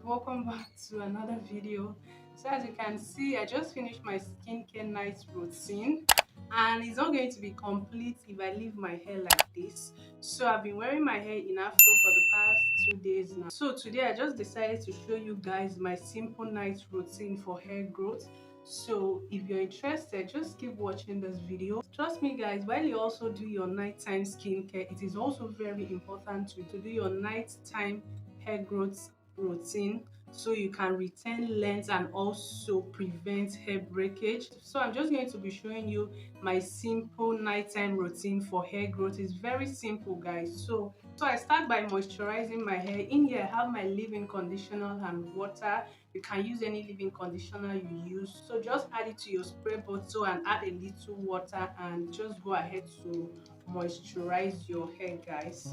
welcome back to another video. So as you can see, I just finished my skincare night routine and it's not going to be complete if I leave my hair like this. So I've been wearing my hair in afro for the past 2 days now. So today I just decided to show you guys my simple night routine for hair growth. So if you're interested, just keep watching this video. Trust me guys, while you also do your nighttime skincare, it is also very important to do your nighttime hair growth routine so you can retain length and also prevent hair breakage. So I'm just going to be showing you my simple nighttime routine for hair growth. It's very simple guys. So I start by moisturizing my hair. In here I have my leave-in conditioner and water. You can use any leave-in conditioner you use. So just add it to your spray bottle and add a little water and just go ahead to moisturize your hair guys.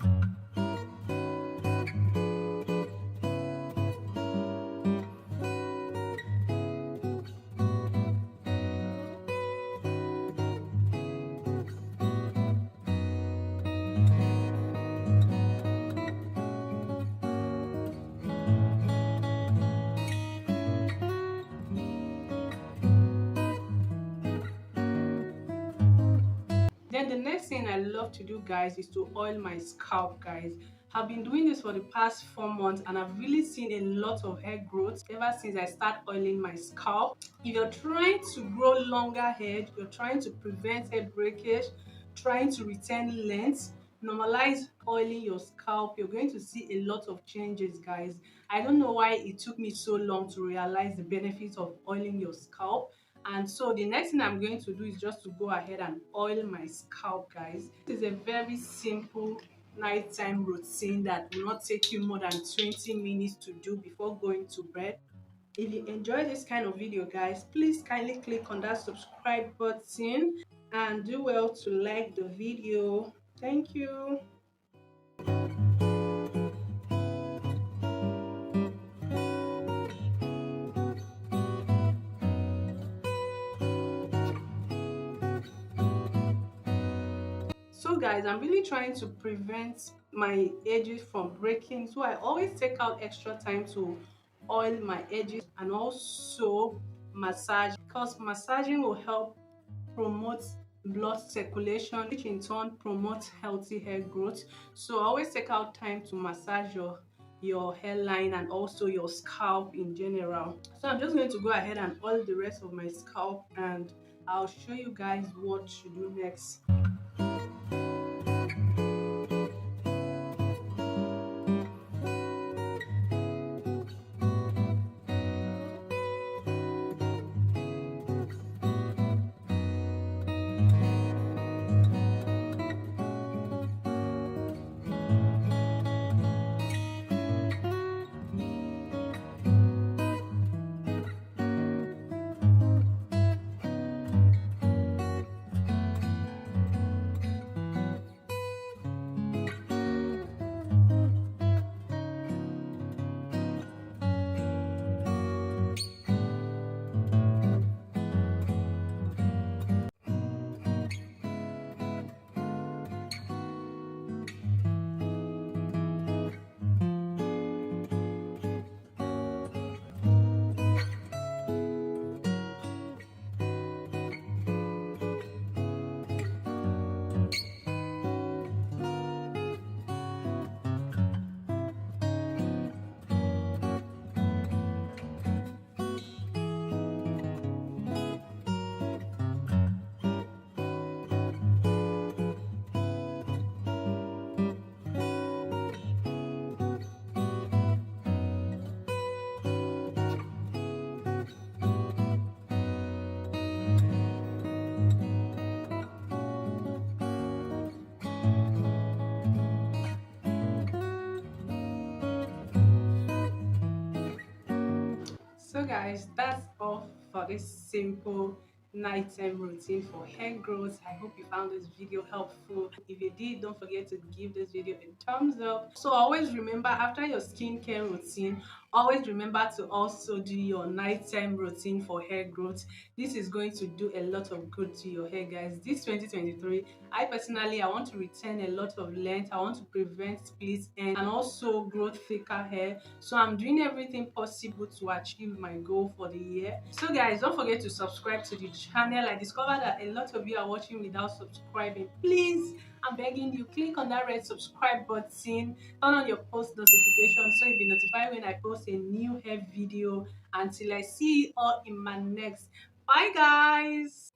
Then the next thing I love to do guys is to oil my scalp guys. I've been doing this for the past 4 months and I've really seen a lot of hair growth ever since I start oiling my scalp. If you're trying to grow longer hair, you're trying to prevent hair breakage, trying to retain length, normalize oiling your scalp, you're going to see a lot of changes guys. I don't know why it took me so long to realize the benefits of oiling your scalp. And so the next thing I'm going to do is just to go ahead and oil my scalp guys. This is a very simple nighttime routine that will not take you more than 20 minutes to do before going to bed. If you enjoy this kind of video guys, please kindly click on that subscribe button and do well to like the video. Thank you. So guys, I'm really trying to prevent my edges from breaking, so I always take out extra time to oil my edges and also massage, because massaging will help promote blood circulation, which in turn promotes healthy hair growth. So always take out time to massage your hairline and also your scalp in general. So I'm just going to go ahead and oil the rest of my scalp and I'll show you guys what to do next. So guys, that's all for this simple nighttime routine for hair growth. I hope you found this video helpful. If you did, don't forget to give this video a thumbs up. So always remember, after your skincare routine, Always remember to also do your nighttime routine for hair growth. This is going to do a lot of good to your hair, guys. This 2023, I want to retain a lot of length. I want to prevent split ends and also grow thicker hair. So I'm doing everything possible to achieve my goal for the year. So guys, don't forget to subscribe to the channel. I discovered that a lot of you are watching without subscribing. Please, I'm begging you, click on that red subscribe button, turn on your post notifications so you'll be notified when I post a new hair video. Until I see you all in my next. Bye guys.